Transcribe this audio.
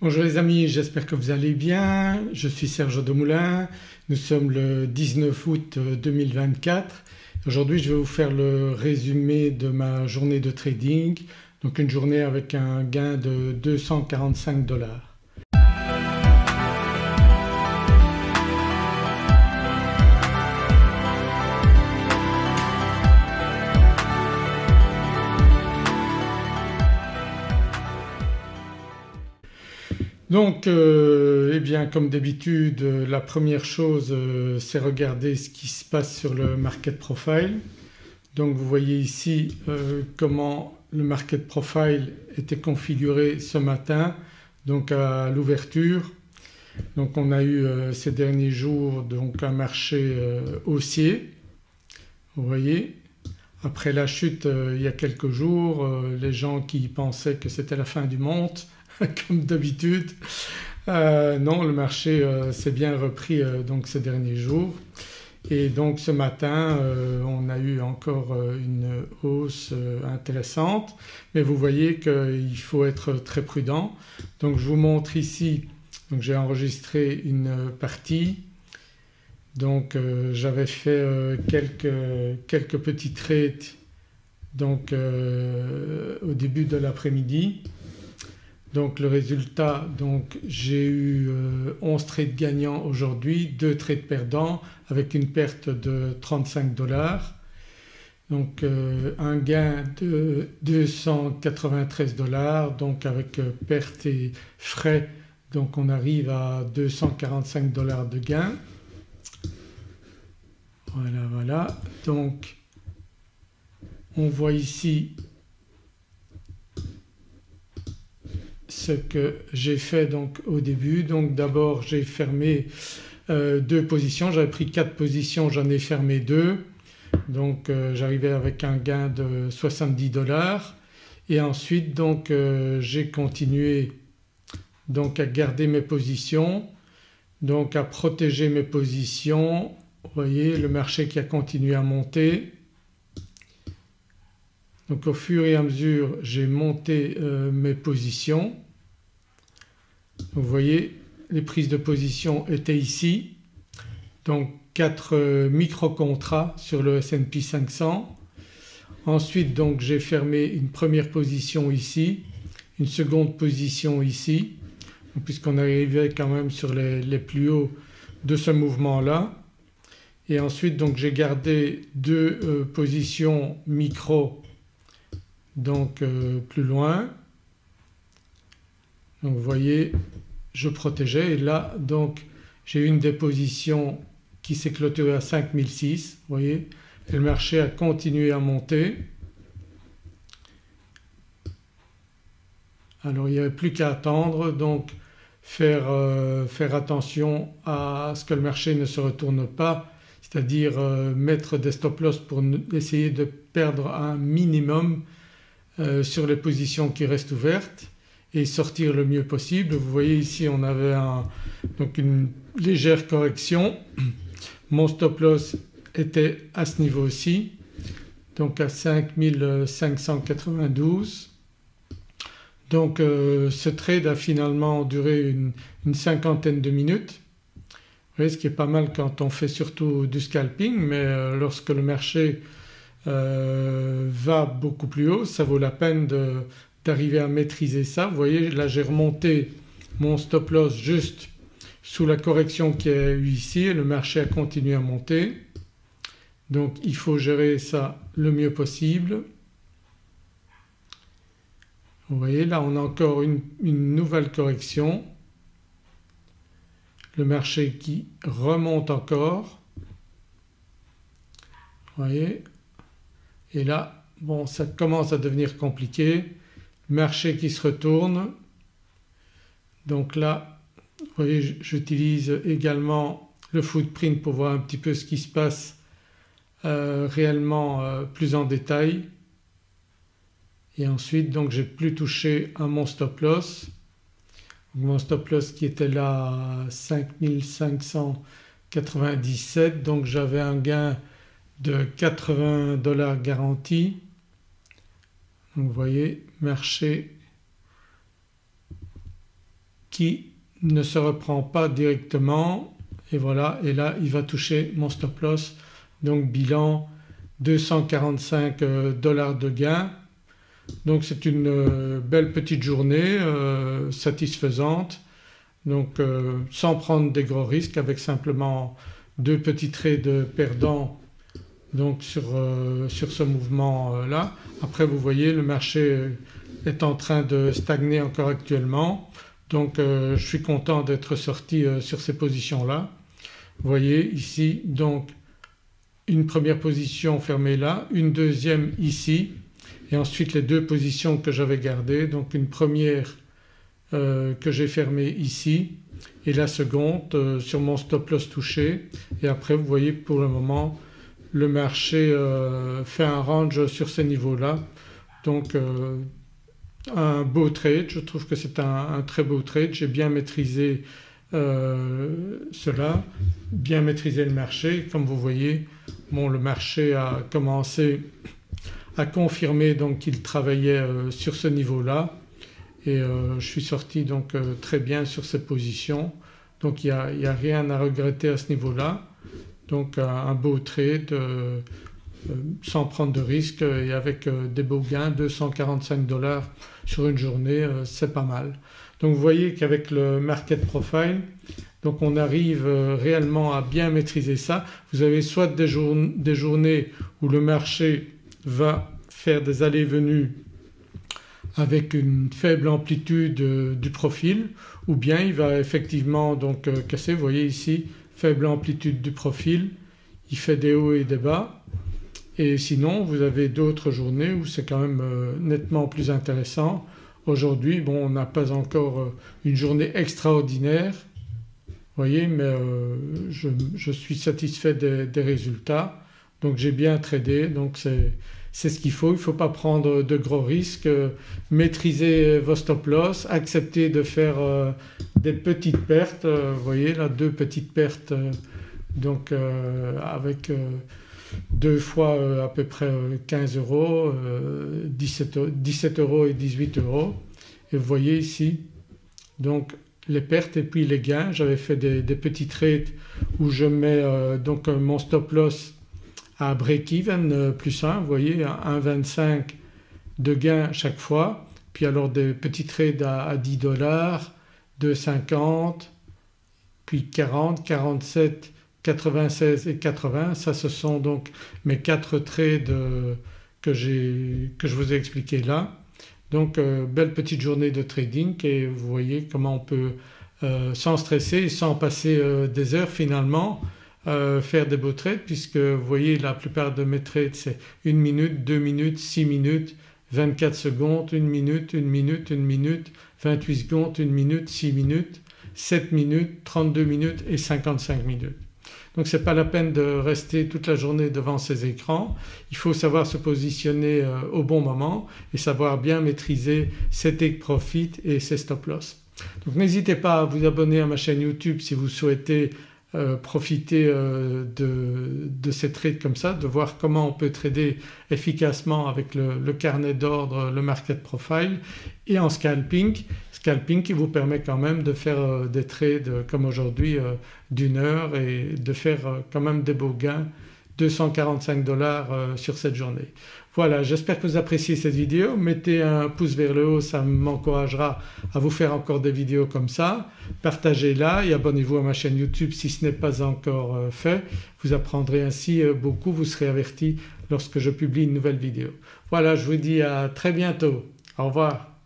Bonjour les amis, j'espère que vous allez bien. Je suis Serge Demoulin. Nous sommes le 19 août 2024. Aujourd'hui je vais vous faire le résumé de ma journée de trading. Donc une journée avec un gain de 245 $. Donc eh bien comme d'habitude la première chose c'est regarder ce qui se passe sur le market profile. Donc vous voyez ici comment le market profile était configuré ce matin donc à l'ouverture. Donc on a eu ces derniers jours donc un marché haussier, vous voyez. Après la chute il y a quelques jours, les gens qui pensaient que c'était la fin du monde comme d'habitude. Non, le marché s'est bien repris donc ces derniers jours et donc ce matin on a eu encore une hausse intéressante, mais vous voyez qu'il faut être très prudent. Donc je vous montre ici, donc j'ai enregistré une partie. Donc j'avais fait quelques petits trades donc au début de l'après-midi. Donc le résultat, donc j'ai eu 11 trades gagnants aujourd'hui, 2 trades perdants avec une perte de 35 $. Donc un gain de 293 $, donc avec perte et frais donc on arrive à 245 $ de gain. Voilà. Donc on voit ici ce que j'ai fait donc au début. Donc d'abord j'ai fermé 2 positions, j'avais pris 4 positions, j'en ai fermé 2. Donc j'arrivais avec un gain de 70 $ et ensuite donc j'ai continué donc à garder mes positions, donc à protéger mes positions. Vous voyez le marché qui a continué à monter. Donc au fur et à mesure j'ai monté mes positions. Vous voyez les prises de position étaient ici. Donc 4 micro-contrats sur le S&P 500. Ensuite donc j'ai fermé une première position ici, une seconde position ici, puisqu'on arrivait quand même sur les plus hauts de ce mouvement-là. Et ensuite donc j'ai gardé 2 positions micro donc plus loin. Donc vous voyez je protégeais et là donc j'ai une des positions qui s'est clôturée à 5006, vous voyez, et le marché a continué à monter. Alors il n'y avait plus qu'à attendre, donc faire attention à ce que le marché ne se retourne pas, c'est-à-dire mettre des stop-loss pour essayer de perdre un minimum sur les positions qui restent ouvertes et sortir le mieux possible. Vous voyez ici on avait donc une légère correction. Mon stop loss était à ce niveau-ci, donc à 5592. Donc ce trade a finalement duré une cinquantaine de minutes. Vous voyez, ce qui est pas mal quand on fait surtout du scalping, mais lorsque le marché va beaucoup plus haut, ça vaut la peine d'arriver à maîtriser ça. Vous voyez là j'ai remonté mon stop loss juste sous la correction qu'il y a eu ici et le marché a continué à monter. Donc il faut gérer ça le mieux possible. Vous voyez là on a encore une nouvelle correction. Le marché qui remonte encore. Vous voyez. Et là bon ça commence à devenir compliqué. Le marché qui se retourne. Donc là vous voyez j'utilise également le footprint pour voir un petit peu ce qui se passe réellement plus en détail. Et ensuite donc j'ai plus touché à mon stop loss. Mon stop loss qui était là à 5597, donc j'avais un gain de 80 $ garanti. Donc vous voyez marché qui ne se reprend pas directement et voilà, et là il va toucher mon stop loss. Donc bilan 245 $ de gain. Donc c'est une belle petite journée satisfaisante, donc sans prendre des gros risques, avec simplement 2 petits trades perdants donc sur ce mouvement là. Après vous voyez le marché est en train de stagner encore actuellement, donc je suis content d'être sorti sur ces positions là. Vous voyez ici donc une première position fermée là, une deuxième ici et ensuite les 2 positions que j'avais gardées, donc une première que j'ai fermée ici et la seconde sur mon stop loss touché. Et après vous voyez pour le moment le marché fait un range sur ces niveaux-là, donc un beau trade, je trouve que c'est un très beau trade. J'ai bien maîtrisé cela, bien maîtrisé le marché. Comme vous voyez, bon, le marché a commencé à confirmer donc qu'il travaillait sur ce niveau-là et je suis sorti donc très bien sur cette position, donc il n'y a rien à regretter à ce niveau-là. Donc un beau trade sans prendre de risques et avec des beaux gains, 245 $ sur une journée, c'est pas mal. Donc vous voyez qu'avec le market profile, donc on arrive réellement à bien maîtriser ça. Vous avez soit des journées où le marché va faire des allées-venues avec une faible amplitude du profil, ou bien il va effectivement donc casser. Vous voyez ici, faible amplitude du profil, il fait des hauts et des bas. Et sinon vous avez d'autres journées où c'est quand même nettement plus intéressant. Aujourd'hui bon, on n'a pas encore une journée extraordinaire, vous voyez, mais je suis satisfait des résultats, donc j'ai bien tradé, donc c'est ce qu'il faut. Il ne faut pas prendre de gros risques, maîtriser vos stop loss, accepter de faire des petites pertes. Vous voyez là 2 petites pertes donc avec 2 fois à peu près 15 €, 17 € et 18 €. Et vous voyez ici donc les pertes et puis les gains. J'avais fait des petits trades où je mets donc mon stop loss à break-even plus 1, vous voyez, à 1,25 de gain chaque fois. Puis alors des petits trades à 10 $, 2,50, puis 40, 47, 96 et 80. Ça ce sont donc mes 4 trades que je vous ai expliqué là. Donc belle petite journée de trading et vous voyez comment on peut sans stresser et sans passer des heures finalement faire des beaux trades, puisque vous voyez la plupart de mes trades c'est 1 minute, 2 minutes, 6 minutes, 24 secondes, 1 minute, 1 minute, 1 minute, 28 secondes, 1 minute, 6 minutes, 7 minutes, 32 minutes et 55 minutes. Donc ce n'est pas la peine de rester toute la journée devant ces écrans, il faut savoir se positionner au bon moment et savoir bien maîtriser ses take profit et ses stop loss. Donc n'hésitez pas à vous abonner à ma chaîne YouTube si vous souhaitez profiter de ces trades comme ça, de voir comment on peut trader efficacement avec le carnet d'ordre, le market profile, et en scalping qui vous permet quand même de faire des trades comme aujourd'hui d'1 heure et de faire quand même des beaux gains, 245 $ sur cette journée. Voilà, j'espère que vous appréciez cette vidéo. Mettez un pouce vers le haut, ça m'encouragera à vous faire encore des vidéos comme ça. Partagez-la et abonnez-vous à ma chaîne YouTube si ce n'est pas encore fait. Vous apprendrez ainsi beaucoup, vous serez averti lorsque je publie une nouvelle vidéo. Voilà, je vous dis à très bientôt. Au revoir.